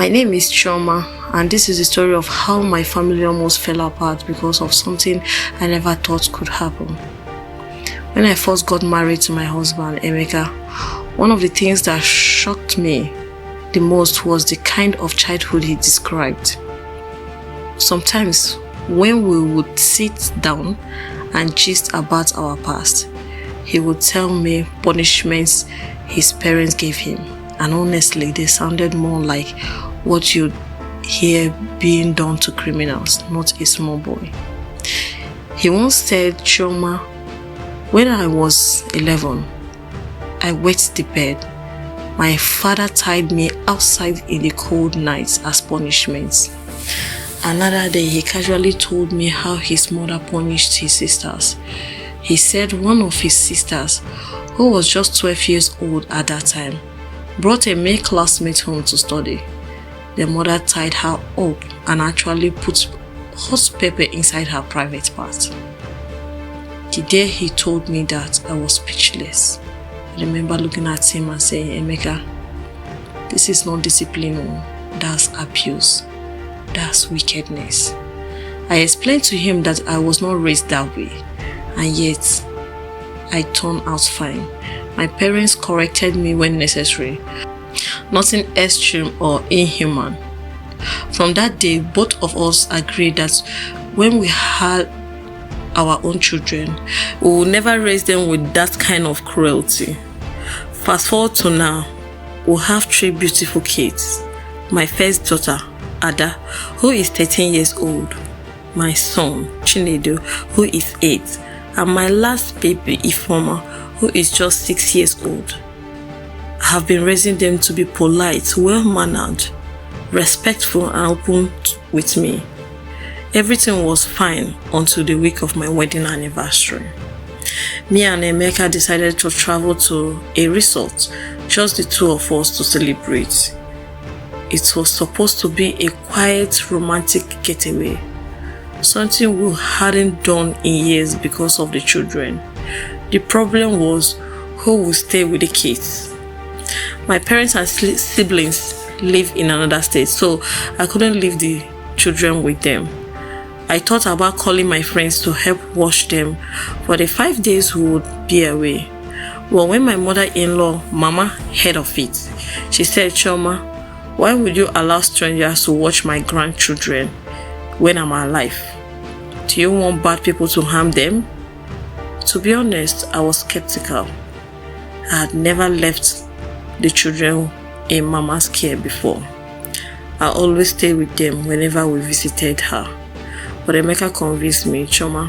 My name is Chioma, and this is the story of how my family almost fell apart because of something I never thought could happen. When I first got married to my husband, Emeka, one of the things that shocked me the most was the kind of childhood he described. Sometimes, when we would sit down and gist about our past, he would tell me punishments his parents gave him, and honestly, they sounded more like what you'd hear being done to criminals, not a small boy. He once said, "Chioma, when I was 11, I wet the bed. My father tied me outside in the cold nights as punishment." Another day, he casually told me how his mother punished his sisters. He said one of his sisters, who was just 12 years old at that time, brought a male classmate home to study. The mother tied her up and actually put hot pepper inside her private part. The day he told me that, I was speechless. I remember looking at him and saying, "Emeka, this is not discipline, that's abuse. That's wickedness." I explained to him that I was not raised that way, and yet I turned out fine. My parents corrected me when necessary. Nothing extreme or inhuman. From that day, both of us agreed that when we had our own children, we will never raise them with that kind of cruelty. Fast forward to now, we have 3 beautiful kids. My first daughter, Ada, who is 13 years old. My son, Chinedu, who is 8. And my last baby, Ifoma, who is just 6 years old. I have been raising them to be polite, well-mannered, respectful, and open with me. Everything was fine until the week of my wedding anniversary. Me and Emeka decided to travel to a resort, just the two of us, to celebrate. It was supposed to be a quiet, romantic getaway, something we hadn't done in years because of the children. The problem was who would stay with the kids. My parents and siblings live in another state, so I couldn't leave the children with them. I thought about calling my friends to help watch them for the 5 days we would be away. But when my mother-in-law, Mama, heard of it, she said, "Chioma, why would you allow strangers to watch my grandchildren when I'm alive? Do you want bad people to harm them?" To be honest, I was skeptical. I had never left the children in Mama's care before. I always stayed with them whenever we visited her. But Emeka convinced me, "Chioma,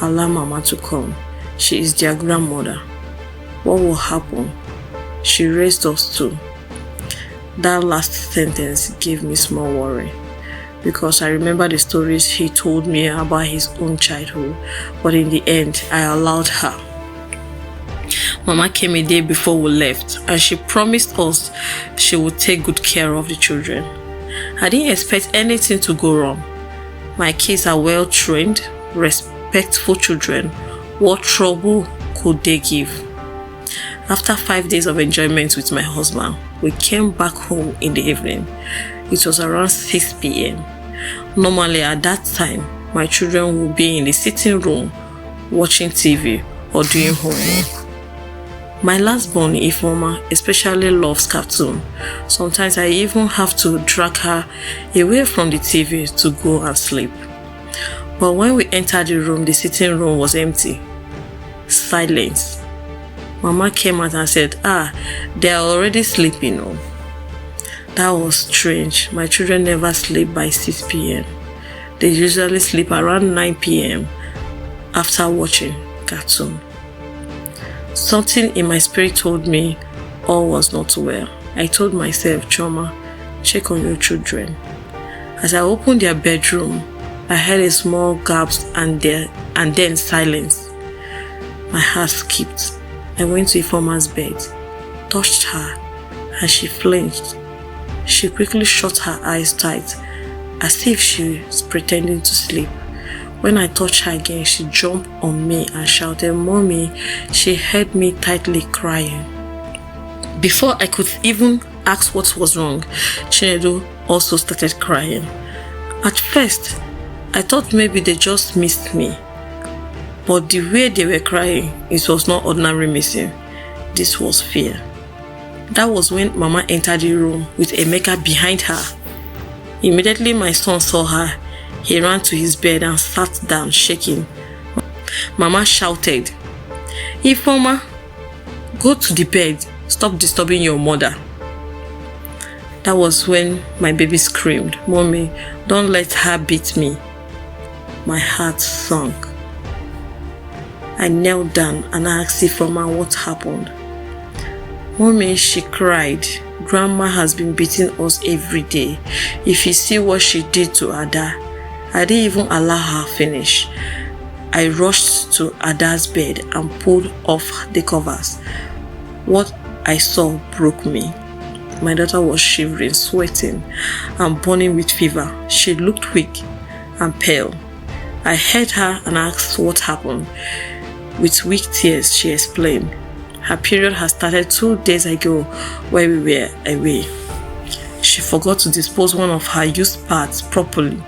allow Mama to come. She is their grandmother. What will happen? She raised us too." That last sentence gave me small worry, because I remember the stories he told me about his own childhood, but in the end, I allowed her. Mama came a day before we left, and she promised us she would take good care of the children. I didn't expect anything to go wrong. My kids are well-trained, respectful children. What trouble could they give? After 5 days of enjoyment with my husband, we came back home in the evening. It was around 6 p.m. Normally at that time, my children would be in the sitting room watching TV or doing homework. My last born, Ifoma, especially loves cartoon. Sometimes I even have to drag her away from the TV to go and sleep. But when we entered the room, the sitting room was empty. Silence. Mama came out and said, "They are already sleeping." Oh. That was strange. My children never sleep by 6 p.m. They usually sleep around 9 p.m. after watching cartoon. Something in my spirit told me all was not well. I told myself, "Chioma, check on your children." As I opened their bedroom, I heard a small gasp and then silence. My heart skipped. I went to Ifoma's bed, touched her, and she flinched. She quickly shut her eyes tight, as if she was pretending to sleep. When I touched her again, she jumped on me and shouted, "Mommy." She held me tightly, crying. Before I could even asked what was wrong, Chinedu also started crying. At first, I thought maybe they just missed me. But the way they were crying, it was not ordinary missing. This was fear. That was when Mama entered the room with Emeka behind her. Immediately my son saw her. He ran to his bed and sat down shaking. Mama shouted, "Ifeoma, go to the bed. Stop disturbing your mother." That was when my baby screamed, "Mommy, don't let her beat me." My heart sunk. I knelt down and asked Ifeoma what happened. "Mommy," she cried, "Grandma has been beating us every day. If you see what she did to Ada, I didn't even allow her finish. I rushed to Ada's bed and pulled off the covers. What I saw broke me. My daughter was shivering, sweating, and burning with fever. She looked weak and pale. I heard her and asked what happened. With weak tears, she explained, her period had started 2 days ago while we were away. She forgot to dispose one of her used pads properly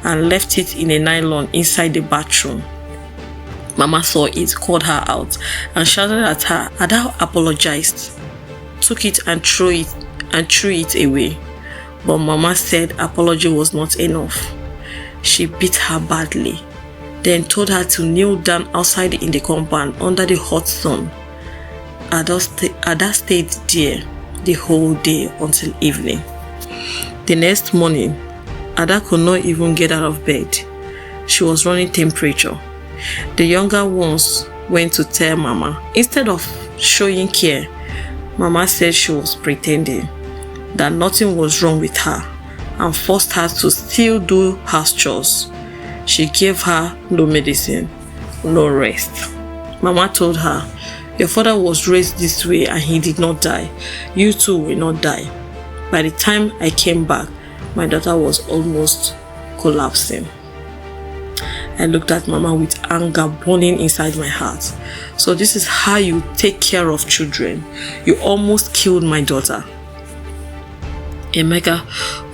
and left it in a nylon inside the bathroom. Mama saw it, called her out, and shouted at her. Ada apologized, took it and threw it away. But Mama said apology was not enough. She beat her badly, then told her to kneel down outside in the compound under the hot sun. Ada stayed there the whole day until evening. The next morning, Ada could not even get out of bed. She was running temperature. The younger ones went to tell Mama. Instead of showing care, Mama said she was pretending, that nothing was wrong with her, and forced her to still do house chores. She gave her no medicine, no rest. Mama told her, "Your father was raised this way and he did not die. You too will not die." By the time I came back, my daughter was almost collapsing. I looked at Mama with anger burning inside my heart. So this is how you take care of children. You almost killed my daughter. Emeka,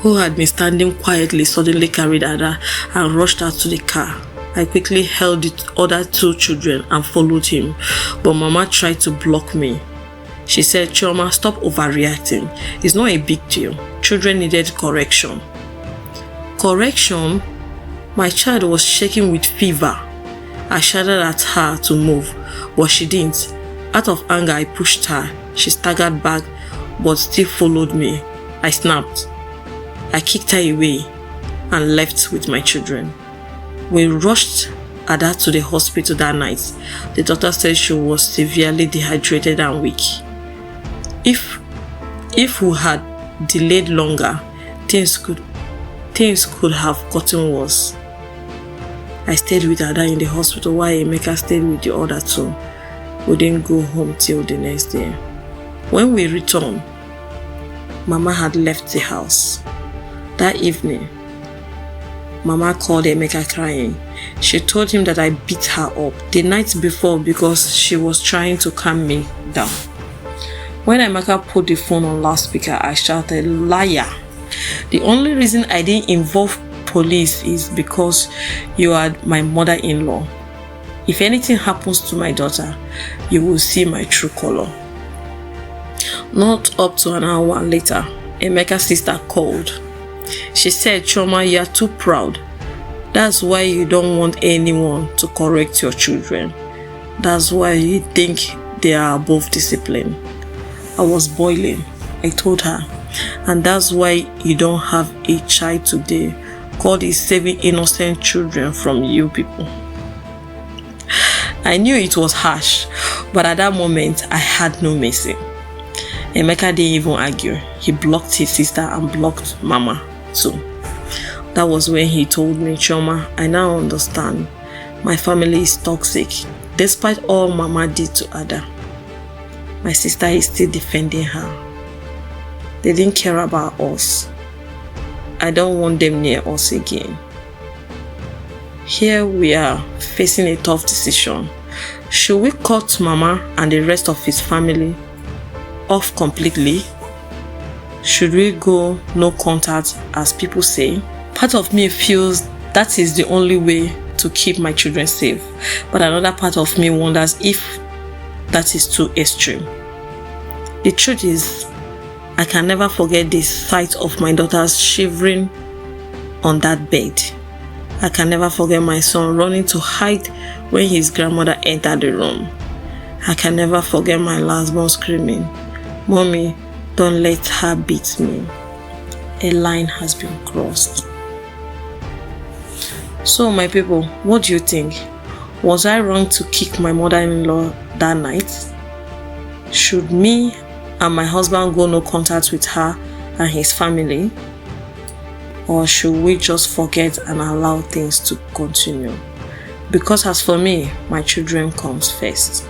who had been standing quietly, suddenly carried Ada and rushed out to the car. I quickly held the other 2 children and followed him, but Mama tried to block me. She said, "Chioma, stop overreacting. It's not a big deal. Children needed correction." Correction? My child was shaking with fever. I shouted at her to move, but she didn't. Out of anger, I pushed her. She staggered back, but still followed me. I snapped. I kicked her away and left with my children. We rushed Ada to the hospital that night. The doctor said she was severely dehydrated and weak. If we had delayed longer, things could have gotten worse. I stayed with Ada in the hospital while Emeka stayed with the other 2. We didn't go home till the next day. When we returned, Mama had left the house. That evening, Mama called Emeka crying. She told him that I beat her up the night before because she was trying to calm me down. When Emeka put the phone on loudspeaker, I shouted, "Liar! The only reason I didn't involve police is because you are my mother-in-law. If anything happens to my daughter, you will see my true color." Not up to an hour later, Emeka's sister called. She said, "Chioma, you are too proud. That's why you don't want anyone to correct your children. That's why you think they are above discipline." I was boiling. I told her, "And that's why you don't have a child today. God is saving innocent children from you people." I knew it was harsh, but at that moment, I had no mercy. Emeka didn't even argue. He blocked his sister and blocked Mama too. That was when he told me, "Chioma, I now understand. My family is toxic. Despite all Mama did to Ada, my sister is still defending her. They didn't care about us. I don't want them near us again." Here we are facing a tough decision. Should we cut Mama and the rest of his family off completely, Should we go no contact as people say? Part of me feels that is the only way to keep my children safe, but another part of me wonders if that is too extreme. The truth is, I can never forget the sight of my daughters shivering on that bed. I can never forget my son running to hide when his grandmother entered the room. I can never forget my lastborn screaming, "Mommy, don't let her beat me." A line has been crossed. So my people, what do you think? Was I wrong to kick my mother-in-law that night? Should me and my husband go no contact with her and his family? Or should we just forget and allow things to continue? Because as for me, my children comes first.